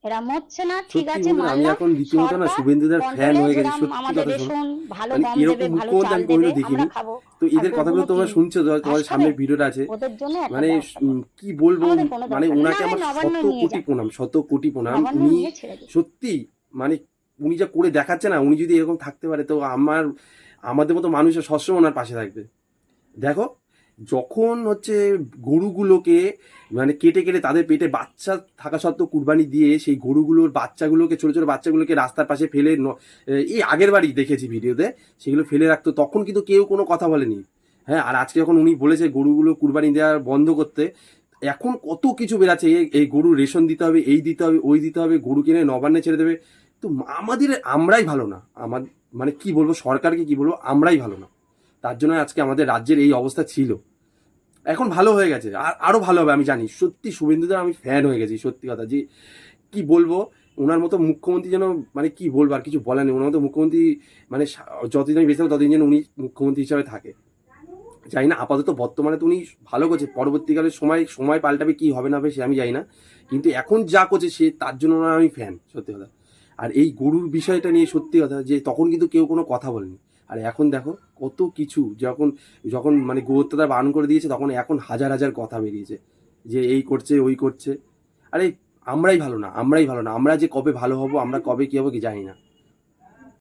এরম হচ্ছে না, ঠিক সত্যি আছে বন্ধুরা, আমি মানলাম। এখন রীতিমতো না সরকার শুভেন্দুদার ফ্যান কন্ট্রোলে হয়ে গেছি। যেরাম সত্যি আমাদের কথা শোনো, রেশন ভালো মানে গম দেবে, এরকম ভালো মুখ্যমন্ত্রী চাল আমি দেবে, কোনোদিনও দেখিনি। আমরা খাবো। তো আর এদের কথাগুলো গরুগুলো কি তোমরা শুনছো, ঘাস তোমাদের খাবে? সামনে ভিডিওটা আছে। ওদের জন্য একটা মানে ব্যবস্থা করো। কি বলবো, আমাদের কোনো মানে দরকার নেই, না ওনাকে হয় আমার নবান্ন শত নিয়ে কোটি যাক, প্রণাম, শত কোটি প্রণাম। নবান্ন উনি নিয়ে ছেড়ে দিক। সত্যি, মানে উনি যা করে দেখাচ্ছে না, উনি যদি এরকম থাকতে পারে তো আমাদের মতো মানুষের সবসময় ওনার পাশে থাকবে। দেখো, যখন হচ্ছে গরুগুলোকে মানে কেটে কেটে তাদের পেটে বাচ্চা থাকা সত্ত্বেও কুরবানি দিয়ে সেই গরুগুলোর বাচ্চাগুলোকে, ছোট ছোট বাচ্চাগুলোকে রাস্তার পাশে ফেলে এই আগের বাড়ি দেখেছি ভিডিওতে, সেগুলো ফেলে রাখতো, তখন কিন্তু কেউ কোনো কথা বলেনি। হ্যাঁ, আর আজকে যখন উনি বলেছে গরুগুলো কুরবানি দেওয়া বন্ধ করতে, এখন কত কিছু বেরাচ্ছে, এই গরুর রেশন দিতে হবে, এই দিতে হবে, ওই দিতে হবে, গরু কিনে নবান্নে ছেড়ে দেবে। তো আমরাই ভালো না, আমার মানে কি বলবো, সরকারকে কি বলবো, আমরাই ভালো না। তার জন্য আজকে আমাদের রাজ্যের এই অবস্থা ছিল। এখন ভালো হয়ে গেছে, আর আরো ভালো হবে আমি জানি। সত্যি শুভেন্দুদার আমি ফ্যান হয়ে গেছি, সত্যি কথা। যে কি বলবো, ওনার মতো মুখ্যমন্ত্রী যেন, মানে কি বলবো, আর কিছু বলার নেই। ওনার মতো মুখ্যমন্ত্রী মানে যতদিন আমি বেঁচে থাকবো ততদিন যেন উনি মুখ্যমন্ত্রী হিসাবে থাকে। জানি না, আপাতত বর্তমানে তো উনি ভালো করছে, পরবর্তীকালে সময় সময় পাল্টাবে, কি হবে না হবে সে আমি জানি না, কিন্তু এখন যা করছে সে, তার জন্য ওনার আমি ফ্যান, সত্যি কথা। আর এই গরুর বিষয়টা নিয়ে সত্যি কথা, যে তখন কিন্তু কেউ কোনো কথা বলেনি, আর এখন দেখো কত কিছু, যখন যখন মানে গৌহত্যা বারণ করে দিয়েছে, তখন এখন হাজার হাজার কথা বেরিয়েছে, যে এই করছে ওই করছে। আরে আমরাই ভালো না, আমরাই ভালো না, আমরা যে কবে ভালো হব, আমরা কবে কি হবো কি জানি না।